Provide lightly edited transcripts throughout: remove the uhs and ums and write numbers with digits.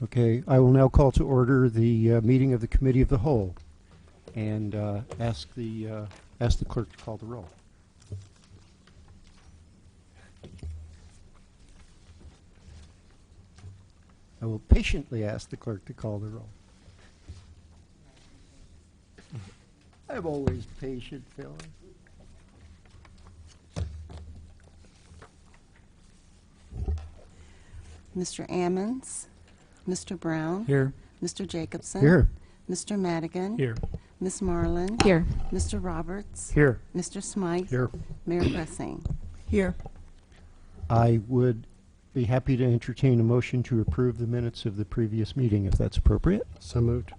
Okay, I will now call to order the meeting of the Committee of the Whole and ask the clerk to call the roll. I will patiently ask the clerk to call the roll. I'm always patient, Phil. Mr. Ammons, Mr. Brown, Here. Mr. Jacobson, Here. Mr. Madigan, Here. Miss Marlin, Here. Mr. Roberts, Here. Mr. Smythe, Here. Mayor Pressing. Here. I would be happy to entertain a motion to approve the minutes of the previous meeting, if that's appropriate. So moved.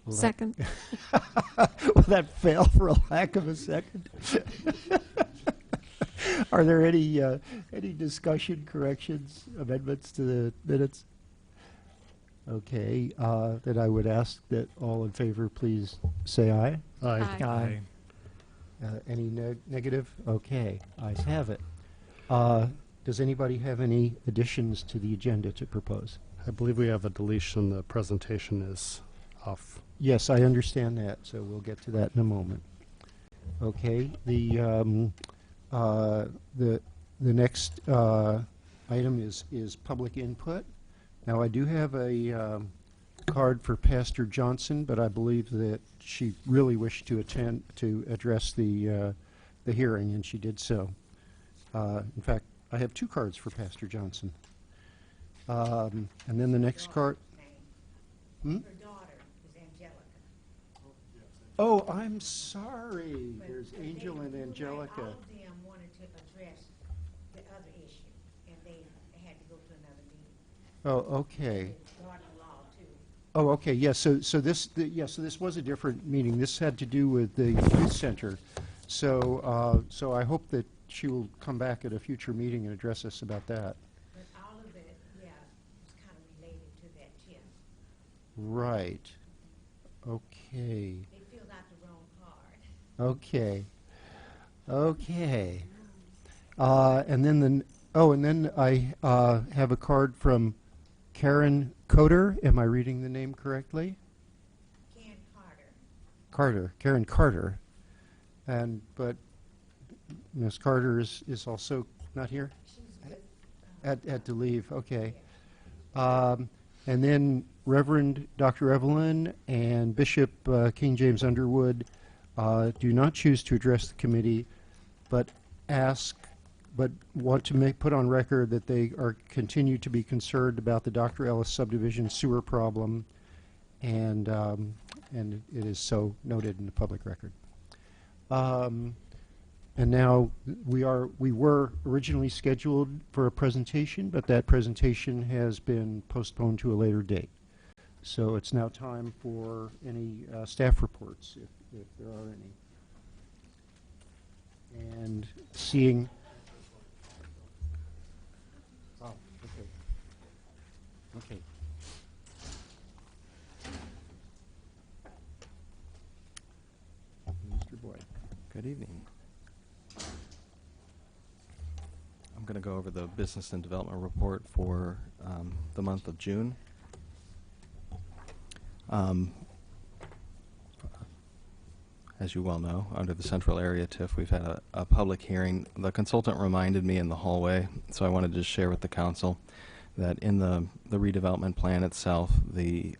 Second. Will that fail for a lack of a second? Are there any discussion, corrections, amendments to the minutes? Okay, then I would ask that all in favor please say aye. Aye. Any negative? Okay, ayes have it. Does anybody have any additions to the agenda to propose? I believe we have a deletion. The presentation is off. Yes, I understand that, so we'll get to that in a moment. Okay, the next item is public input. Now, I do have a card for Pastor Johnson, but I believe that she really wished to address the hearing, and she did so. In fact, I have two cards for Pastor Johnson. And then the next card. Hmm? Her daughter is Angelica. Oh, I'm sorry. There's Angel and Angelica. All of them wanted to address the other issue, and they had to go to another meeting. Oh, okay. The daughter-in-law, too. Oh, okay. Yes. So this was a different meeting. This had to do with the youth center. So I hope that she will come back at a future meeting and address us about that. But all of it, yeah, was kind of related to that tip. Right. Okay. They filled out the wrong card. Okay. Okay. And then I have a card from Karen Coder. Am I reading the name correctly? Ken Carter. Carter. Karen Carter. But Ms. Carter is also not here? She's with, Had to leave. Okay. And then Reverend Dr. Evelyn and Bishop King James Underwood do not choose to address the committee, but want to put on record that they continue to be concerned about the Dr. Ellis subdivision sewer problem, and it is so noted in the public record. And now we were originally scheduled for a presentation, but that presentation has been postponed to a later date. So it's now time for any staff reports, if there are any. And seeing. Oh, okay. Okay. Mr. Boyd. Good evening. I'm going to go over the business and development report for the month of June. As you well know, under the Central Area TIF, we've had a public hearing. The consultant reminded me in the hallway, so I wanted to share with the council that in the redevelopment plan itself, the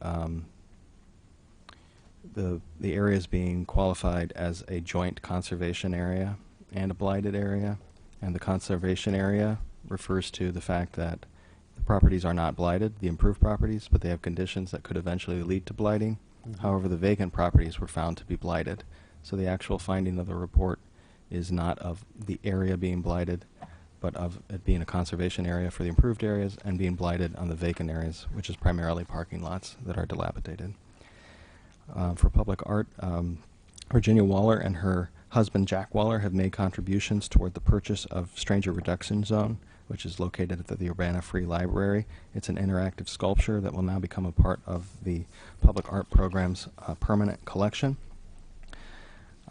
area is being qualified as a joint conservation area and a blighted area. And the conservation area refers to the fact that the properties are not blighted, the improved properties, but they have conditions that could eventually lead to blighting. Mm-hmm. However, the vacant properties were found to be blighted. So the actual finding of the report is not of the area being blighted, but of it being a conservation area for the improved areas and being blighted on the vacant areas, which is primarily parking lots that are dilapidated. For public art, Virginia Waller and her husband Jack Waller have made contributions toward the purchase of Stranger Reduction Zone, which is located at the Urbana Free Library. It's an interactive sculpture that will now become a part of the public art program's permanent collection.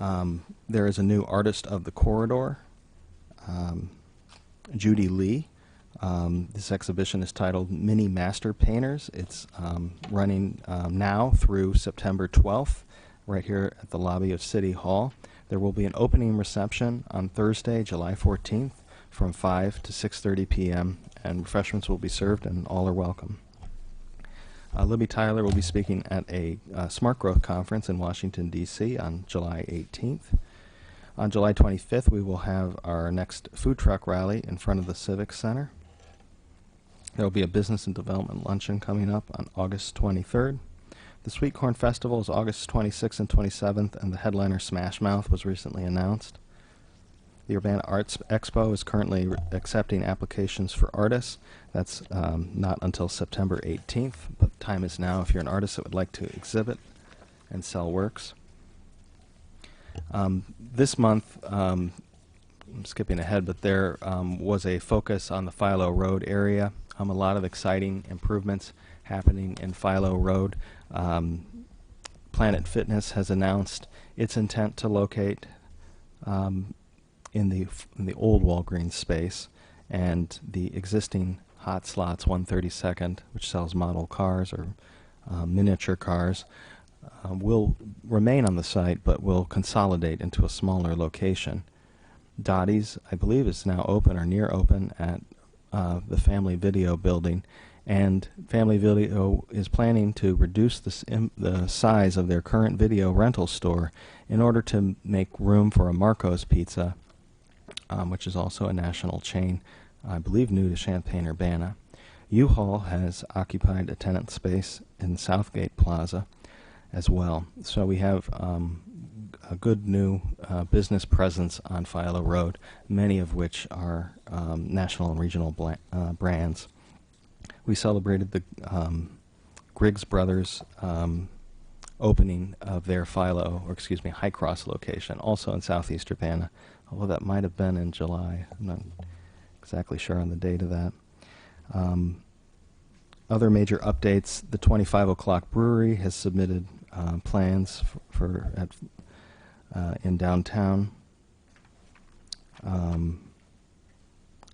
There is a new artist of the corridor, Judy Lee, This exhibition is titled Mini Master Painters. It's running now through September 12th, right here at the lobby of City Hall. There will be an opening reception on Thursday, July 14th, from 5 to 6:30 p.m., and refreshments will be served, and all are welcome. Libby Tyler will be speaking at a Smart Growth Conference in Washington, D.C. on July 18th. On July 25th, we will have our next food truck rally in front of the Civic Center. There will be a business and development luncheon coming up on August 23rd. The Sweet Corn Festival is August 26th and 27th, and the headliner Smash Mouth was recently announced. The Urbana Arts Expo is currently accepting applications for artists. That's not until September 18th, but time is now if you're an artist that would like to exhibit and sell works. This month, I'm skipping ahead, but there was a focus on the Philo Road area. A lot of exciting improvements happening in Philo Road. Planet Fitness has announced its intent to locate in the old Walgreens space, and the existing Hot Slots 132nd, which sells model cars or miniature cars, will remain on the site but will consolidate into a smaller location. Dottie's, I believe, is now open or near open at the Family Video building, and Family Video is planning to reduce the size of their current video rental store in order to make room for a Marco's Pizza, which is also a national chain, I believe new to Champaign-Urbana. U-Haul has occupied a tenant space in Southgate Plaza as well. So we have a good new business presence on Philo Road, many of which are national and regional brands. We celebrated the Griggs Brothers opening of their High Cross location, also in Southeast Urbana, although that might have been in July. I'm not exactly sure on the date of that. Other major updates: the 25 O'Clock Brewery has submitted plans in downtown.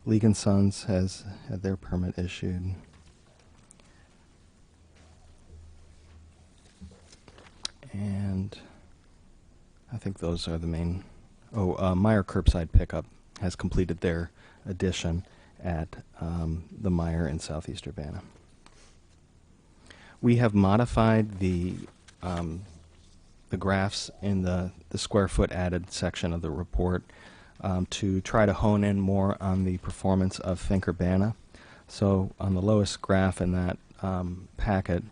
League & Sons has had their permit issued. And I think those are the main. Meyer Curbside Pickup has completed their addition at the Meyer in Southeast Urbana. We have modified the graphs in the square foot added section of the report to try to hone in more on the performance of Think Urbana. So on the lowest graph in that packet,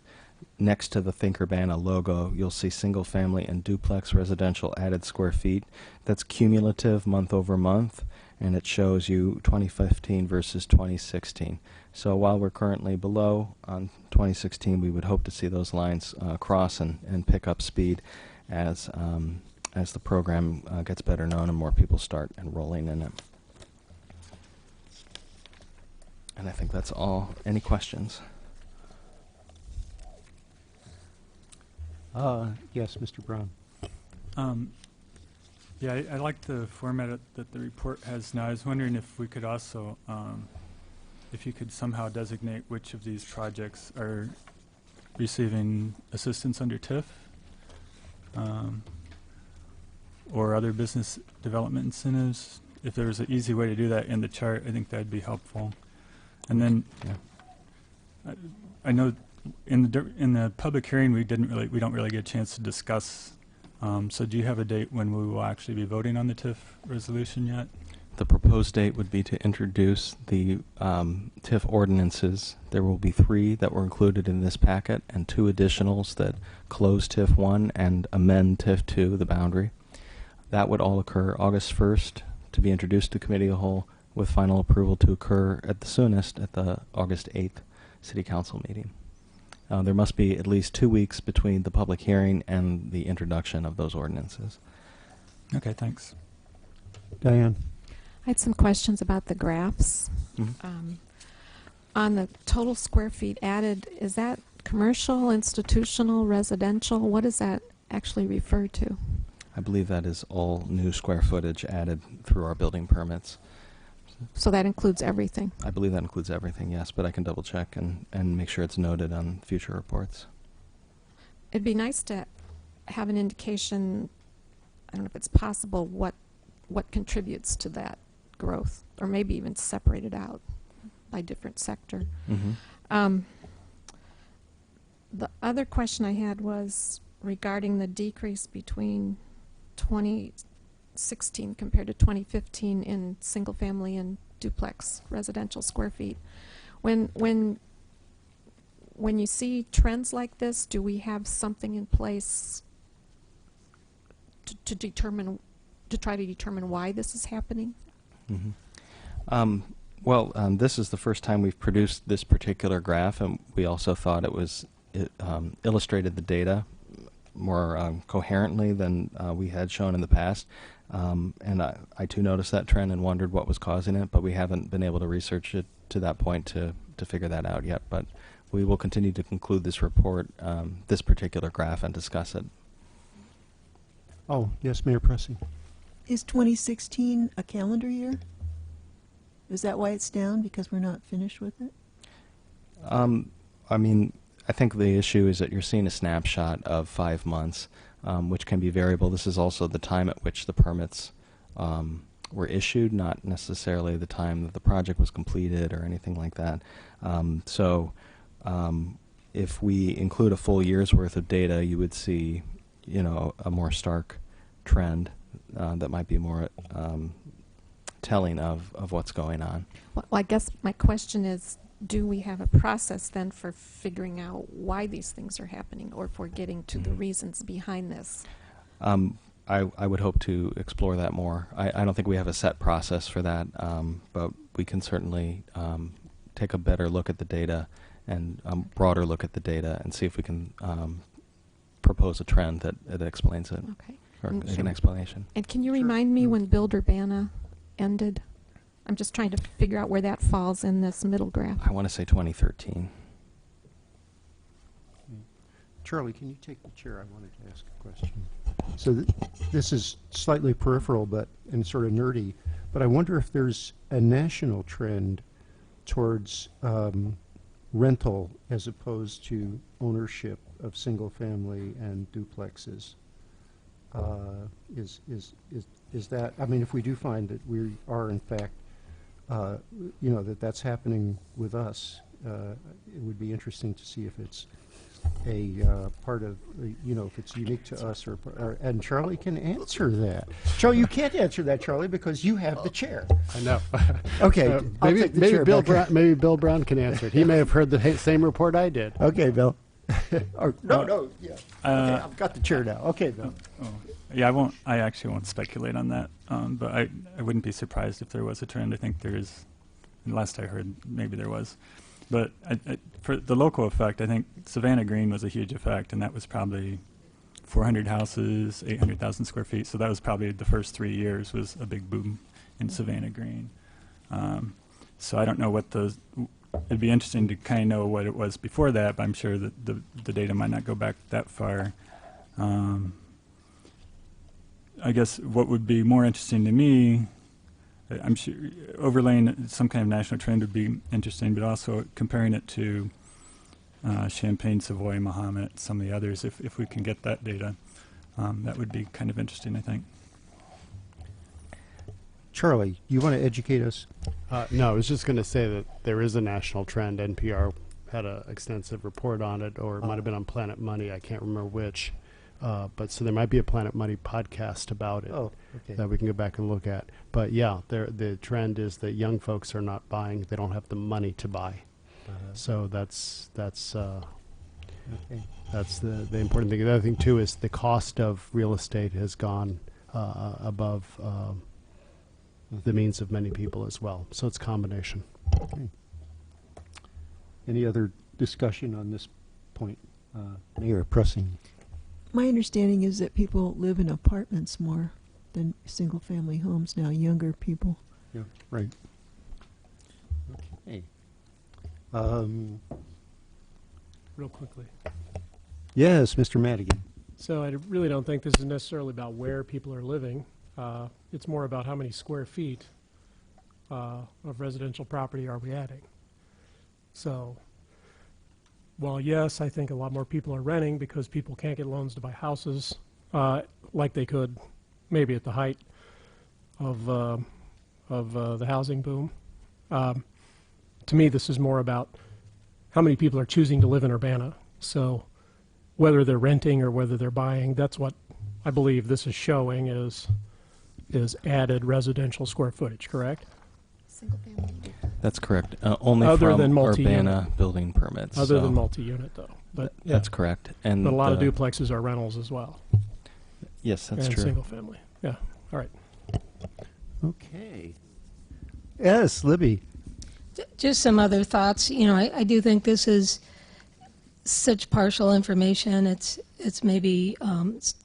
next to the Think Urbana logo, you'll see single family and duplex residential added square feet. That's cumulative month over month, and it shows you 2015 versus 2016. So while we're currently below on 2016, we would hope to see those lines cross and pick up speed as the program gets better known and more people start enrolling in it. And I think that's all. Any questions? Yes, Mr. Brown. Yeah, I like the format that the report has now. I was wondering if we could also, if you could somehow designate which of these projects are receiving assistance under TIF or other business development incentives. If there was an easy way to do that in the chart, I think that'd be helpful. And then I know in the public hearing we don't really get a chance to discuss. So do you have a date when we will actually be voting on the TIF resolution yet? The proposed date would be to introduce the TIF ordinances. There will be 3 that were included in this packet and 2 additionals that close TIF 1 and amend TIF 2, the boundary. That would all occur August 1st to be introduced to Committee of the Whole, with final approval to occur at the soonest at the August 8th City Council meeting. There must be at least 2 weeks between the public hearing and the introduction of those ordinances. Okay, thanks. Diane? I had some questions about the graphs. Mm-hmm. On the total square feet added, is that commercial, institutional, residential? What does that actually refer to? I believe that is all new square footage added through our building permits. So that includes everything. I believe that includes everything, yes, but I can double check and make sure it's noted on future reports. It'd be nice to have an indication, I don't know if it's possible, what contributes to that growth, or maybe even separate it out by different sector. The other question I had was regarding the decrease between 2016 compared to 2015 in single-family and duplex residential square feet. When you see trends like this, do we have something in place to try to determine why this is happening? This is the first time we've produced this particular graph, and we also thought it illustrated the data more coherently than we had shown in the past. And I too noticed that trend and wondered what was causing it, but we haven't been able to research it to that point to figure that out yet. But we will continue to conclude this report, this particular graph, and discuss it. Oh, yes, Mayor Pressing. Is 2016 a calendar year? Is that why it's down, because we're not finished with it? I think the issue is that you're seeing a snapshot of 5 months, which can be variable. This is also the time at which the permits were issued, not necessarily the time that the project was completed or anything like that. If we include a full year's worth of data, you would see, a more stark trend that might be more telling of what's going on. Well, I guess my question is, do we have a process then for figuring out why these things are happening, or for getting to the reasons behind this? I would hope to explore that more. I don't think we have a set process for that, but we can certainly take a better look at the data and a broader look at the data and see if we can propose a trend that explains it, Okay. or an explanation. And can you remind me when Build Urbana ended? I'm just trying to figure out where that falls in this middle graph. I want to say 2013. Charlie, can you take the chair? I wanted to ask a question. So this is slightly peripheral and sort of nerdy, but I wonder if there's a national trend towards rental as opposed to ownership of single-family and duplexes. Is that, if we do find that we are in fact, that's happening with us, it would be interesting to see if it's a part of, if it's unique to us and Charlie can answer that. Charlie, you can't answer that, Charlie, because you have the chair. I know. Okay, I'll maybe take the chair Bill back. Brown, maybe Bill Brown can answer it. He may have heard the same report I did. Okay, Bill. No, yeah. Okay, I've got the chair now. Okay, Bill. Yeah, I actually won't speculate on that, but I wouldn't be surprised if there was a trend. I think there is, and last I heard, maybe there was. But for the local effect, I think Savannah Green was a huge effect, and that was probably 400 houses, 800,000 square feet. So that was probably the first 3 years was a big boom in Savannah Green. So I don't know what it'd be interesting to kind of know what it was before that, but I'm sure that the data might not go back that far. I guess what would be more interesting to me, I'm sure overlaying some kind of national trend would be interesting, but also comparing it to Champaign, Savoy, Mahomet, some of the others, if we can get that data, that would be kind of interesting, I think. Charlie, you want to educate us? No, I was just going to say that there is a national trend. NPR had an extensive report on it, or it might have been on Planet Money. I can't remember which. But so there might be a Planet Money podcast about it that we can go back and look at. But yeah, the trend is that young folks are not buying; they don't have the money to buy. So that's the important thing. The other thing too is the cost of real estate has gone above the means of many people as well. So it's a combination. Okay. Any other discussion on this point? Mayor Pressing. My understanding is that people live in apartments more than single-family homes now, younger people. Yeah, right. Okay. Real quickly. Yes, Mr. Madigan. So I really don't think this is necessarily about where people are living. It's more about how many square feet of residential property are we adding? So, while yes, I think a lot more people are renting because people can't get loans to buy houses like they could maybe at the height of the housing boom. To me, this is more about how many people are choosing to live in Urbana. So whether they're renting or whether they're buying, that's what I believe this is showing is added residential square footage, correct? Single family. That's correct. Only Other from than multi-unit. Urbana building permits. Other so than multi-unit, though. But yeah. That's correct. And But a lot of the- duplexes are rentals as well. Yes, that's and true. single family. Yeah. All right. Okay. Yes, Libby. Just some other thoughts. You know, I do think this is such partial information. It's maybe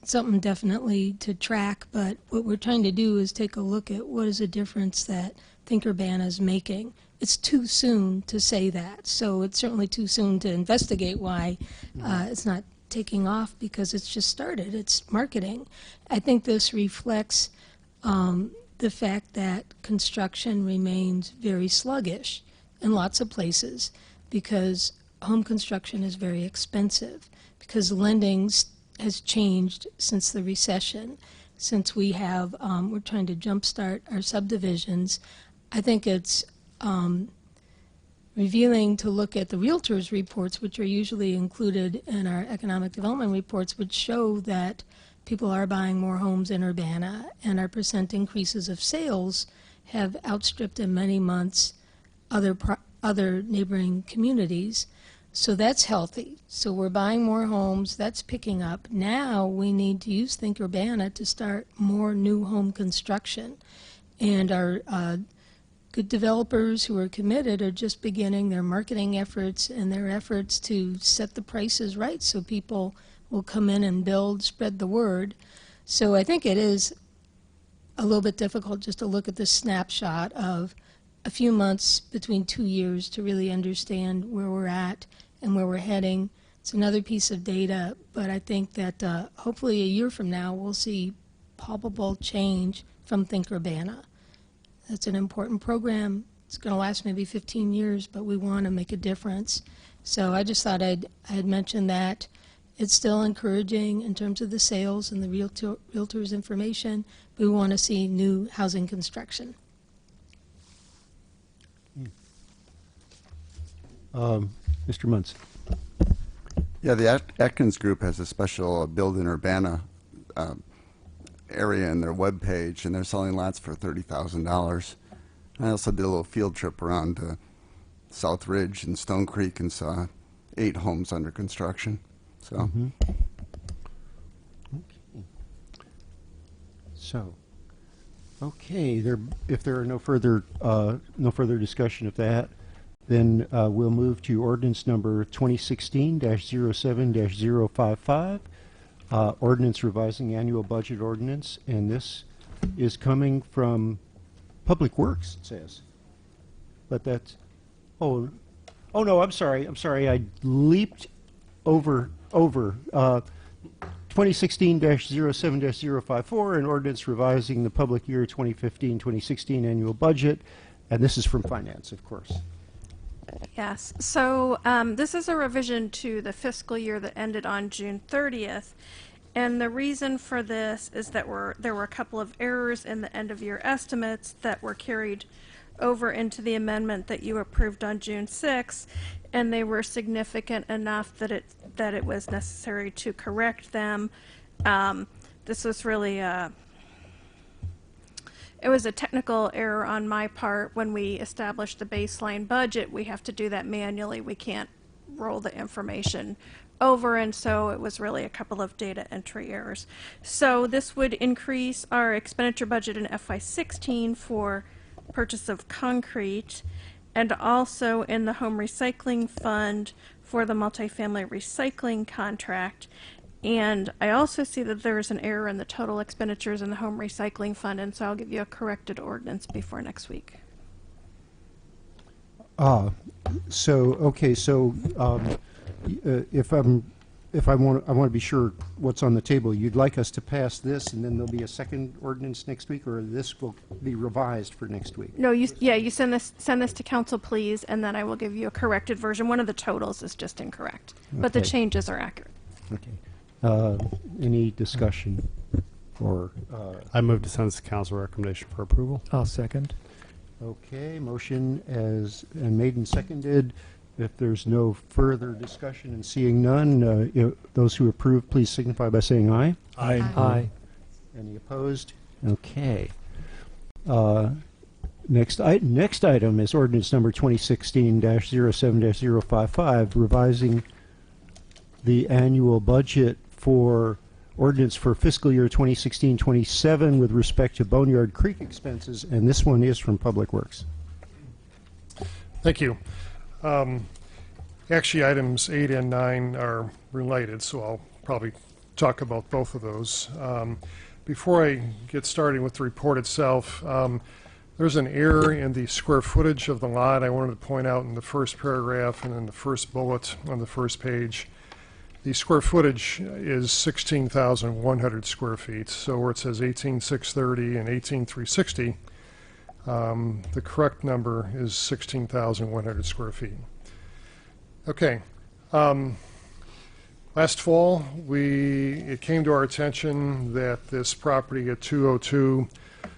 something definitely to track, but what we're trying to do is take a look at what is the difference that Think Urbana is making. It's too soon to say that, so it's certainly too soon to investigate why it's not taking off, because it's just started. It's marketing. I think this reflects the fact that construction remains very sluggish in lots of places because home construction is very expensive, because lending has changed since the recession, since we have, we're trying to jumpstart our subdivisions. I think it's revealing to look at the realtors' reports, which are usually included in our economic development reports, which show that people are buying more homes in Urbana, and our percent increases of sales have outstripped in many months other neighboring communities. So that's healthy. So we're buying more homes. That's picking up. Now we need to use Think Urbana to start more new home construction. And our good developers who are committed are just beginning their marketing efforts and their efforts to set the prices right so people will come in and build, spread the word. So I think it is a little bit difficult just to look at the snapshot of a few months between 2 years to really understand where we're at and where we're heading. It's another piece of data, but I think that hopefully a year from now we'll see palpable change from Think Urbana. That's an important program. It's going to last maybe 15 years, but we want to make a difference. So I just thought I'd mention that. It's still encouraging in terms of the sales and the realtors' information. We want to see new housing construction. Mr. Muntz. Yeah, the Atkins Group has a special Build in Urbana area in their webpage, and they're selling lots for $30,000. I also did a little field trip around South Ridge and Stone Creek and saw 8 homes under construction. So, Okay. So, okay. If there are no further discussion of that, then we'll move to ordinance number 2016-07-055, ordinance revising annual budget ordinance, and this is coming from Public Works, it says. But that's, oh no, I'm sorry, I leaped over 2016-07-054, an ordinance revising the public year 2015-2016 annual budget, and this is from Finance, of course. Yes. So this is a revision to the fiscal year that ended on June 30th. And the reason for this is that there were a couple of errors in the end-of-year estimates that were carried over into the amendment that you approved on June 6th, and they were significant enough that it was necessary to correct them. This was really it was a technical error on my part. When we established the baseline budget, we have to do that manually. We can't roll the information over, and so it was really a couple of data entry errors. So this would increase our expenditure budget in FY16 for purchase of concrete, and also in the home recycling fund for the multifamily recycling contract. And I also see that there is an error in the total expenditures in the home recycling fund, and so I'll give you a corrected ordinance before next week. So if I'm if I want to be sure what's on the table. You'd like us to pass this, and then there'll be a second ordinance next week, or this will be revised for next week? No, you send this to council, please, and then I will give you a corrected version. One of the totals is just incorrect, but the Okay. changes are accurate. Okay. Any discussion? Or I move to send this to council recommendation for approval. I'll second. okay, motion and made and seconded. If there's no further discussion and seeing none, those who approve, please signify by saying aye. Aye. Aye. Any opposed? Okay. Next item is ordinance number 2016-07-055, revising the annual budget for ordinance for fiscal year 2016-27 with respect to Boneyard Creek expenses, and this one is from Public Works. Thank you. Actually, items 8 and 9 are related, so I'll probably talk about both of those. Before I get started with the report itself, there's an error in the square footage of the lot I wanted to point out in the first paragraph and in the first bullet on the first page. The square footage is 16,100 square feet, so where it says 18,630 and 18,360, the correct number is 16,100 square feet. Okay. Last fall, it came to our attention that this property at 202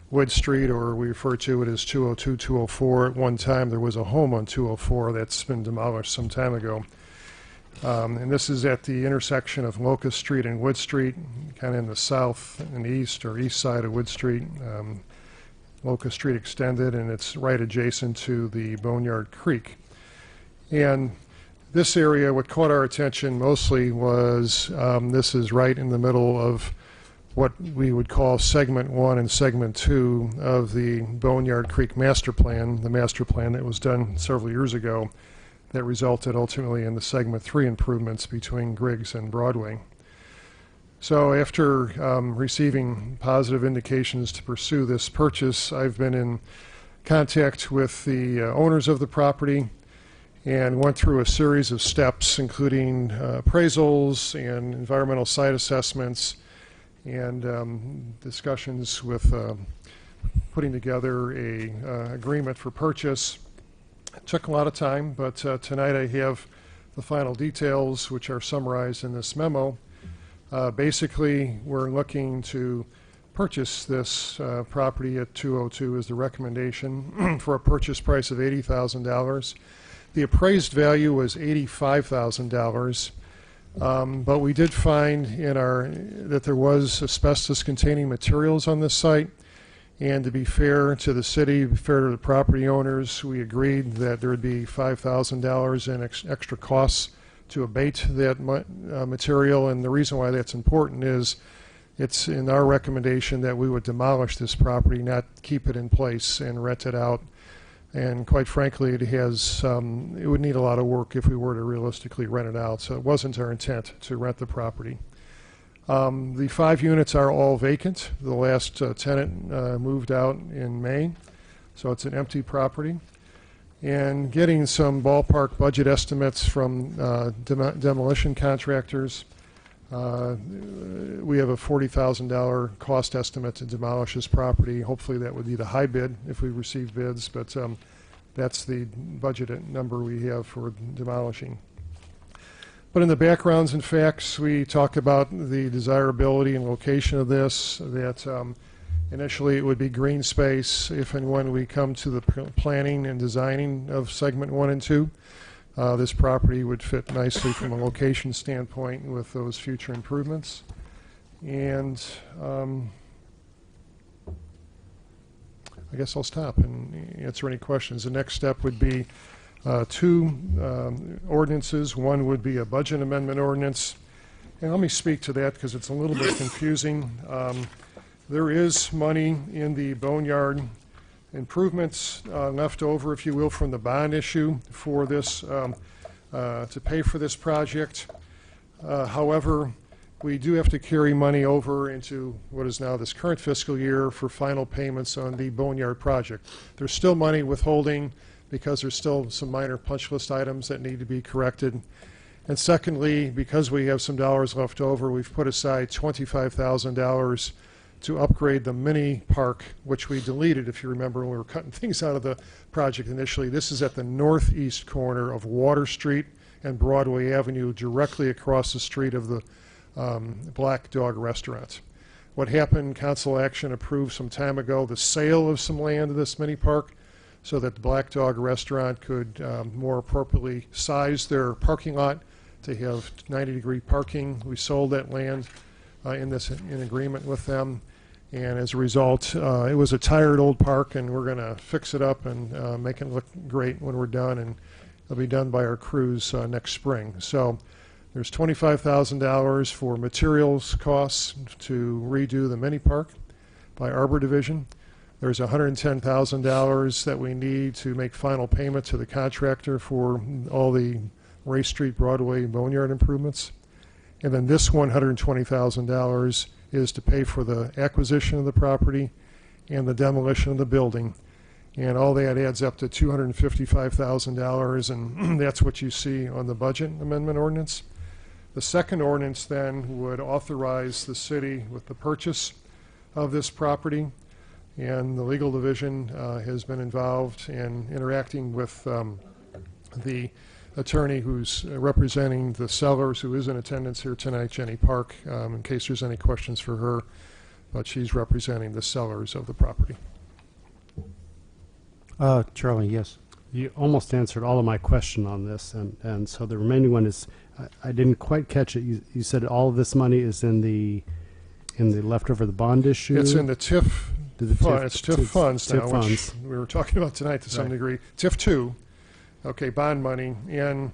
Wood Street, or we refer to it as 202, 204, at one time there was a home on 204 that's been demolished some time ago. And this is at the intersection of Locust Street and Wood Street, kind of in the south and east or east side of Wood Street. Locust Street extended, and it's right adjacent to the Boneyard Creek. And this area, what caught our attention mostly was this is right in the middle of what we would call Segment 1 and Segment 2 of the Boneyard Creek Master Plan, the master plan that was done several years ago that resulted ultimately in the Segment 3 improvements between Griggs and Broadway. So after receiving positive indications to pursue this purchase, I've been in contact with the owners of the property and went through a series of steps, including appraisals and environmental site assessments and discussions with putting together a agreement for purchase. It took a lot of time, but tonight I have the final details, which are summarized in this memo. Basically, we're looking to purchase this property at 202 is the recommendation for a purchase price of $80,000. The appraised value was $85,000, but we did find that there was asbestos-containing materials on this site, and to be fair to the city, fair to the property owners, we agreed that there would be $5,000 in extra costs to abate that material, and the reason why that's important is it's in our recommendation that we would demolish this property, not keep it in place and rent it out. And quite frankly, it would need a lot of work if we were to realistically rent it out. So it wasn't our intent to rent the property. The 5 units are all vacant. The last tenant moved out in May, so it's an empty property. And getting some ballpark budget estimates from demolition contractors, we have a $40,000 cost estimate to demolish this property. Hopefully that would be the high bid if we receive bids, but that's the budgeted number we have for demolishing. But in the backgrounds and facts, we talk about the desirability and location of this, that initially it would be green space if and when we come to the planning and designing of Segment 1 and 2. This property would fit nicely from a location standpoint with those future improvements. And I guess I'll stop and answer any questions. The next step would be 2 ordinances. One would be a budget amendment ordinance. And let me speak to that because it's a little bit confusing. There is money in the Boneyard improvements left over, if you will, from the bond issue for this, to pay for this project. However, we do have to carry money over into what is now this current fiscal year for final payments on the Boneyard project. There's still money withholding because there's still some minor punch list items that need to be corrected. And secondly, because we have some dollars left over, we've put aside $25,000 to upgrade the mini park, which we deleted, if you remember, when we were cutting things out of the project initially. This is at the northeast corner of Water Street and Broadway Avenue, directly across the street of the Black Dog Restaurant. What happened, council action approved some time ago the sale of some land in this mini park so that the Black Dog Restaurant could more appropriately size their parking lot to have 90-degree parking. We sold that land in agreement with them, and as a result, it was a tired old park, and we're going to fix it up and make it look great when we're done, and it'll be done by our crews next spring. So there's $25,000 for materials costs to redo the mini park by Arbor Division. There's $110,000 that we need to make final payment to the contractor for all the Race Street, Broadway, Boneyard improvements. And then this $120,000 is to pay for the acquisition of the property and the demolition of the building. And all that adds up to $255,000, and that's what you see on the budget amendment ordinance. The second ordinance then would authorize the city with the purchase of this property, and the legal division has been involved in interacting with the attorney who's representing the sellers, who is in attendance here tonight, Jenny Park, in case there's any questions for her, but she's representing the sellers of the property. Charlie, yes. You almost answered all of my question on this, and so the remaining one is, I didn't quite catch it. You said all of this money is in the leftover the bond issue? It's in the TIF fund. It's TIF funds now, TIF which funds. we were talking about tonight to some degree. TIF 2, okay, bond money, and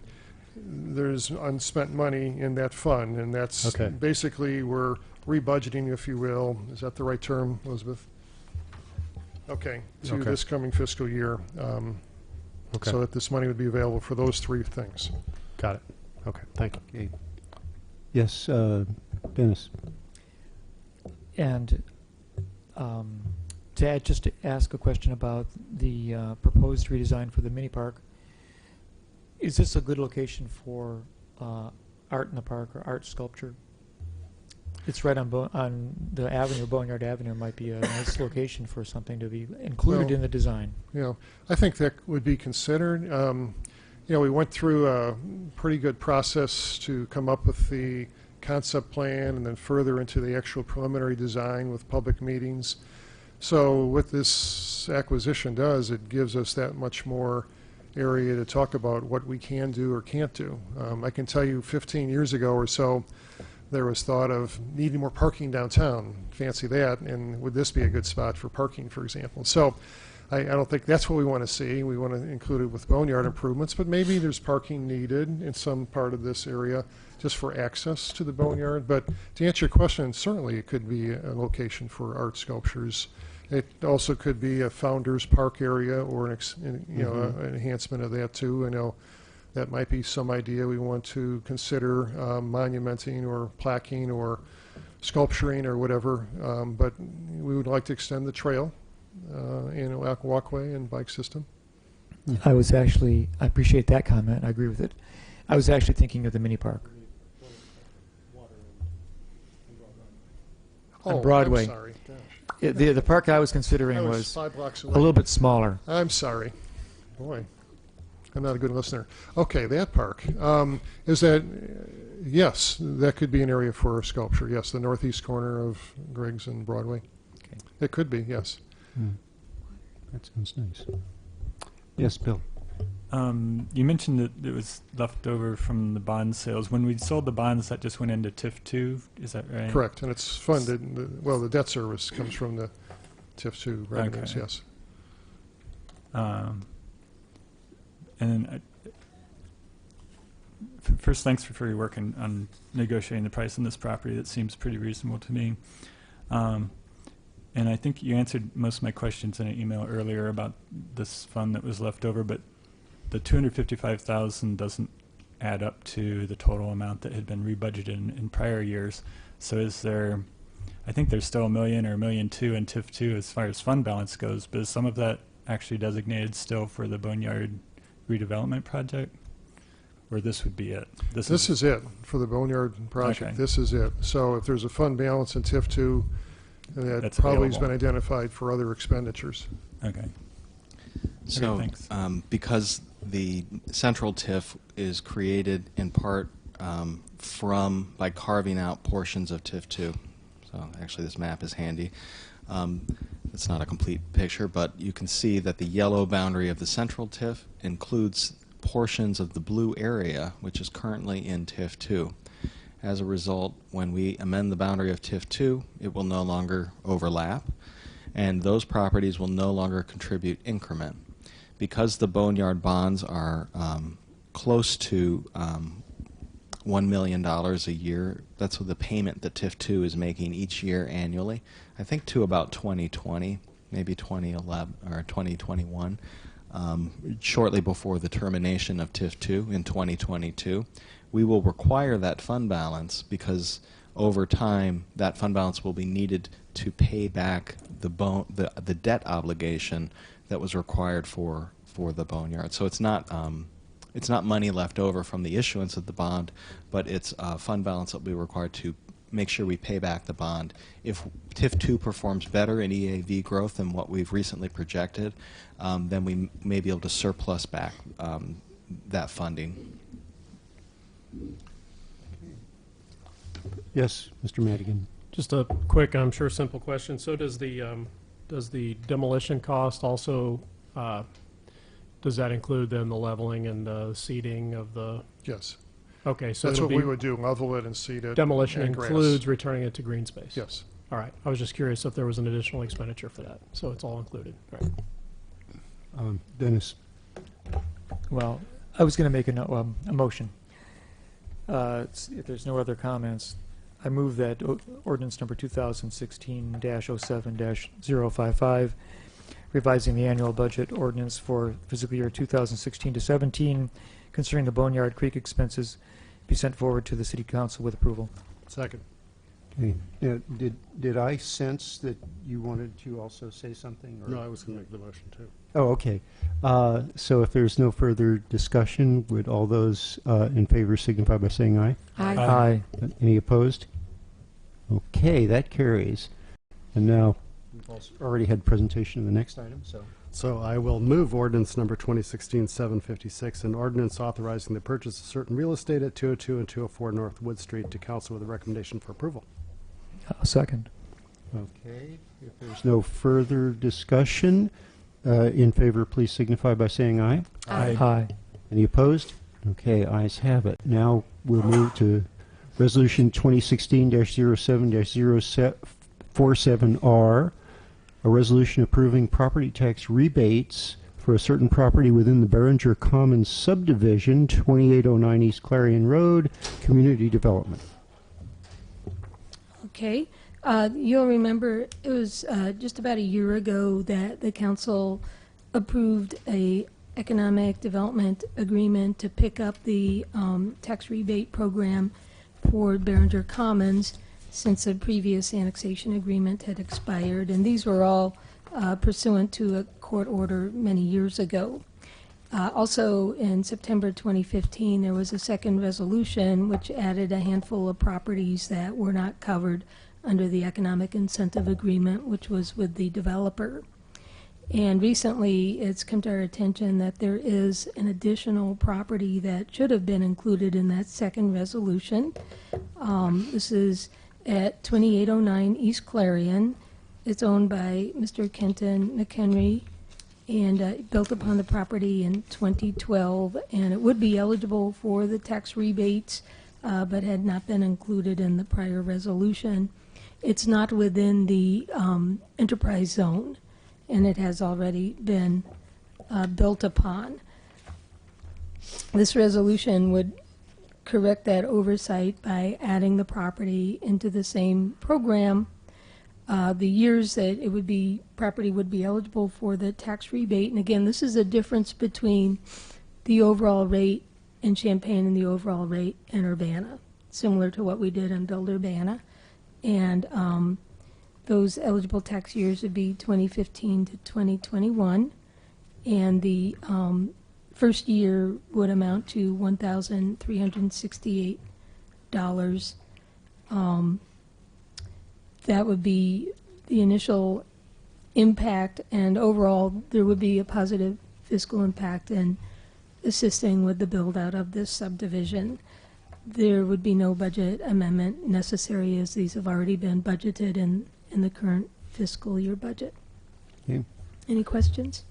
there's unspent money in that fund, and that's basically we're rebudgeting, if you will. Is that the right term, Elizabeth? Okay, to this coming fiscal year, so that this money would be available for those three things. Got it. Okay, thank you. Okay. Yes, Dennis. And just to ask a question about the proposed redesign for the mini park, is this a good location for art in the park or art sculpture? It's right on the avenue, Boneyard Avenue. Might be a nice location for something to be included in the design. I think that would be considered. We went through a pretty good process to come up with the concept plan and then further into the actual preliminary design with public meetings. So what this acquisition does, it gives us that much more area to talk about what we can do or can't do. I can tell you 15 years ago or so, there was thought of needing more parking downtown. Fancy that, and would this be a good spot for parking, for example? So I don't think that's what we want to see. We want to include it with Boneyard improvements, but maybe there's parking needed in some part of this area just for access to the Boneyard. But to answer your question, certainly it could be a location for art sculptures. It also could be a Founders Park area or an enhancement of that too. I know that might be some idea we want to consider monumenting or plaquing or sculpturing or whatever. But we would like to extend the trail and walkway and bike system. I appreciate that comment. I agree with it. I was actually thinking of the mini park. On Broadway. I'm sorry. The park I was considering was 5 blocks a away. little bit smaller. I'm sorry. Boy, I'm not a good listener. Okay, that park. Is that, yes, that could be an area for a sculpture. Yes, the northeast corner of Griggs and Broadway. Okay. It could be, yes. That sounds nice. Yes, Bill. You mentioned that it was left over from the bond sales. When we sold the bonds, that just went into TIF 2, is that right? Correct, and it's funded. The debt service comes from the TIF 2 revenues, yes. And then, first, thanks for your work on negotiating the price on this property. That seems pretty reasonable to me. And I think you answered most of my questions in an email earlier about this fund that was left over, but the $255,000 doesn't add up to the total amount that had been rebudgeted in prior years. So is there, I think there's still $1 million or $1.2 million in TIF 2 as far as fund balance goes, but is some of that actually designated still for the Boneyard redevelopment project? Or this would be it? This is it for the Boneyard project. Okay. This is it. So if there's a fund balance in TIF 2, that That's probably has available. been identified for other expenditures. Okay. So, thanks. because the central TIF is created in part by carving out portions of TIF 2. So actually this map is handy. It's not a complete picture, but you can see that the yellow boundary of the central TIF includes portions of the blue area, which is currently in TIF 2. As a result, when we amend the boundary of TIF 2, it will no longer overlap, and those properties will no longer contribute increment. Because the Boneyard bonds are close to $1 million a year, that's what the payment that TIF 2 is making each year annually, I think to about 2020, maybe 2011 or 2021, shortly before the termination of TIF 2 in 2022. We will require that fund balance because over time that fund balance will be needed to pay back the debt obligation that was required for the Boneyard. So it's not money left over from the issuance of the bond, but it's a fund balance that will be required to make sure we pay back the bond. If TIF 2 performs better in EAV growth than what we've recently projected, then we may be able to surplus back that funding. Yes, Mr. Madigan. Just a quick, I'm sure simple question. So does the demolition cost also, does that include then the leveling and the seeding of the? Yes. Okay, so That's it'll what we be would do, level it and seed it. demolition and grass. includes returning it to green space? Yes. All right. I was just curious if there was an additional expenditure for that. So it's all included. Right. Dennis. Well, I was going to make a motion. If there's no other comments, I move that ordinance number 2016-07-055, revising the annual budget ordinance for fiscal year 2016 to 17 concerning the Boneyard Creek expenses, be sent forward to the City Council with approval. Second. Okay. Did I sense that you wanted to also say something? Or? No, I was going to make the motion too. Oh, okay. So if there's no further discussion, would all those in favor signify by saying aye? Aye. Aye. Any opposed? Okay, that carries. And now, we've also already had presentation of the next item, so. So I will move ordinance number 2016-756, an ordinance authorizing the purchase of certain real estate at 202 and 204 North Wood Street to council with a recommendation for approval. Second. Okay, if there's no further discussion, in favor, please signify by saying aye. Aye. Aye. Any opposed? Okay, ayes have it. Now we'll move to Resolution 2016-07-047R, a resolution approving property tax rebates for a certain property within the Behringer Commons subdivision, 2809 East Clarion Road, Community Development. Okay. You'll remember it was just about a year ago that the council approved a economic development agreement to pick up the tax rebate program for Behringer Commons since a previous annexation agreement had expired. And these were all pursuant to a court order many years ago. Also, in September 2015, there was a second resolution which added a handful of properties that were not covered under the economic incentive agreement, which was with the developer. And recently, it's come to our attention that there is an additional property that should have been included in that second resolution. This is at 2809 East Clarion. It's owned by Mr. Kenton McHenry and built upon the property in 2012, and it would be eligible for the tax rebates, but had not been included in the prior resolution. It's not within the enterprise zone, and it has already been built upon. This resolution would correct that oversight by adding the property into the same program. The years that it would be, property would be eligible for the tax rebate, and again, this is a difference between the overall rate in Champaign and the overall rate in Urbana, similar to what we did in Build Urbana. And those eligible tax years would be 2015 to 2021, and the first year would amount to $1,368. That would be the initial impact, and overall there would be a positive fiscal impact in assisting with the build-out of this subdivision. There would be no budget amendment necessary, as these have already been budgeted in the current fiscal year budget. Okay. Any questions?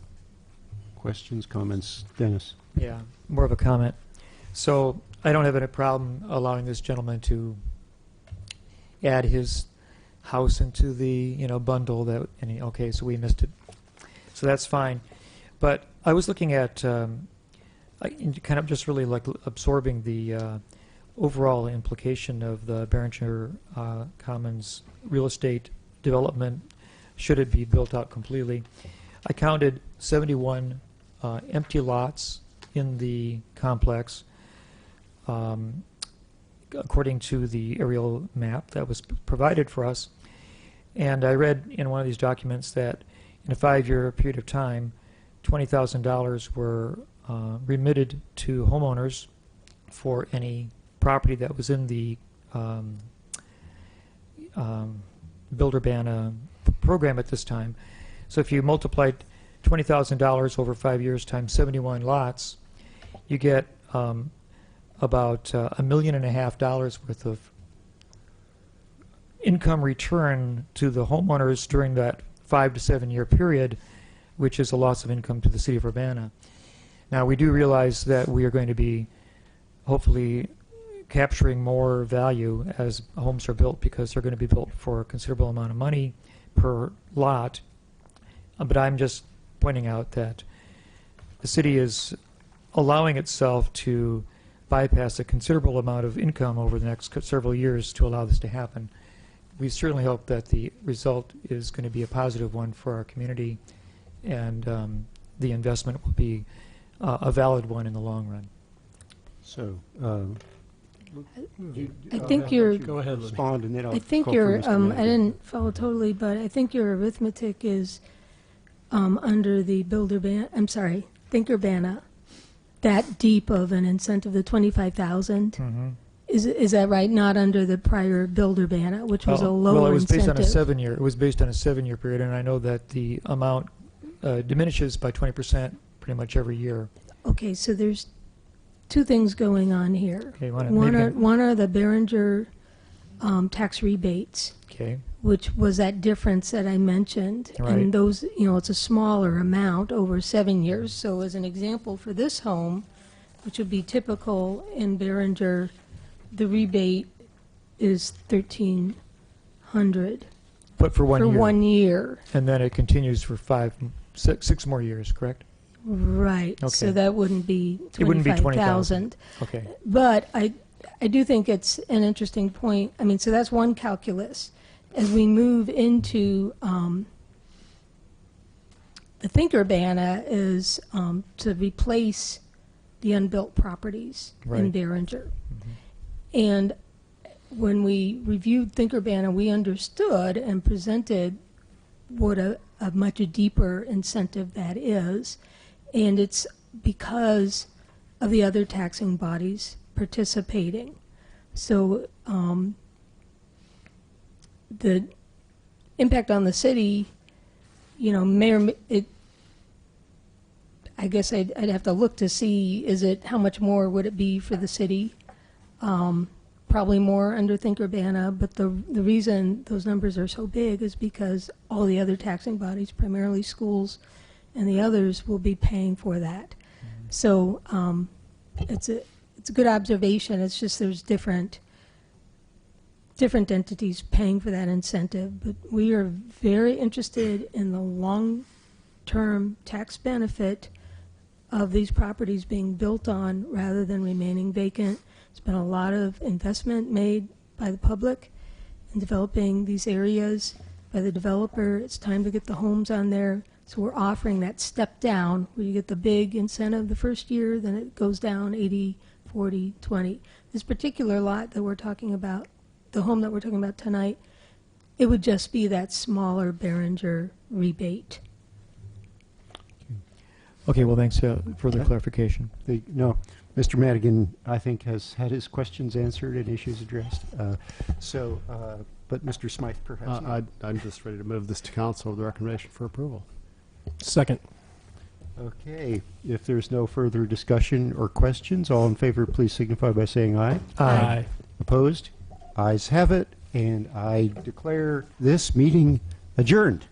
Questions, comments? Dennis? Yeah, more of a comment. So I don't have any problem allowing this gentleman to add his house into the bundle that. Okay, so we missed it. So that's fine. But I was looking at kind of just really like absorbing the overall implication of the Behringer Commons real estate development should it be built out completely. I counted 71 empty lots in the complex according to the aerial map that was provided for us. And I read in one of these documents that in a 5-year period of time, $20,000 were remitted to homeowners for any property that was in the Builder Ban program at this time. So if you multiplied $20,000 over 5 years times 71 lots, you get about $1.5 million worth of income return to the homeowners during that 5 to 7 year period, which is a loss of income to the city of Urbana. Now we do realize that we are going to be hopefully capturing more value as homes are built, because they're going to be built for a considerable amount of money per lot. But I'm just pointing out that the city is allowing itself to bypass a considerable amount of income over the next several years to allow this to happen. We certainly hope that the result is going to be a positive one for our community, and the investment will be a valid one in the long run. So, I think you're. Go ahead, respond, and then I'll I think call for your. Mr. I Madigan. didn't follow totally, but I think your arithmetic is under the Builder Ban. I'm sorry, Think Urbana. That deep of an incentive, the 25,000. Mm-hmm. Is that right? Not under the prior Builder Ban, which was a lower well, it was incentive. based on a 7-year. It was based on a 7-year period, and I know that the amount diminishes by 20% pretty much every year. Okay, so there's two things going on here. Okay, One are the Behringer tax rebates, okay, which was that difference that I mentioned. Right. And those, it's a smaller amount over 7 years. So as an example for this home, which would be typical in Behringer, the rebate is $1,300 but for 1 year. for 1 year. And then it continues for 6 more years, correct? Right. Okay. So that wouldn't be It wouldn't be 25,000. Okay. But I do think it's an interesting point. I mean, so that's one calculus. As we move into the Think Urbana is to replace the unbuilt properties in Right. Behringer. And when we reviewed Think Urbana, we understood and presented what a much deeper incentive that is. And it's because of the other taxing bodies participating. So the impact on the city, I guess I'd have to look to see, how much more would it be for the city? Probably more under Think Urbana, but the reason those numbers are so big is because all the other taxing bodies, primarily schools and the others, will be paying for that. So it's a good observation. It's just there's different entities paying for that incentive, but we are very interested in the long-term tax benefit of these properties being built on rather than remaining vacant. There's been a lot of investment made by the public in developing these areas by the developer. It's time to get the homes on there. So we're offering that step down where you get the big incentive the first year, then it goes down 80, 40, 20. This particular lot that we're talking about, the home that we're talking about tonight, it would just be that smaller Behringer rebate. Okay, well, thanks for the Okay. clarification. No, Mr. Madigan, I think, has had his questions answered and issues addressed. But Mr. Smythe, perhaps not. I'm just ready to move this to council with the recommendation for approval. Second. Okay, if there's no further discussion or questions, all in favor, please signify by saying aye. Aye. Opposed? Ayes have it, and I declare this meeting adjourned.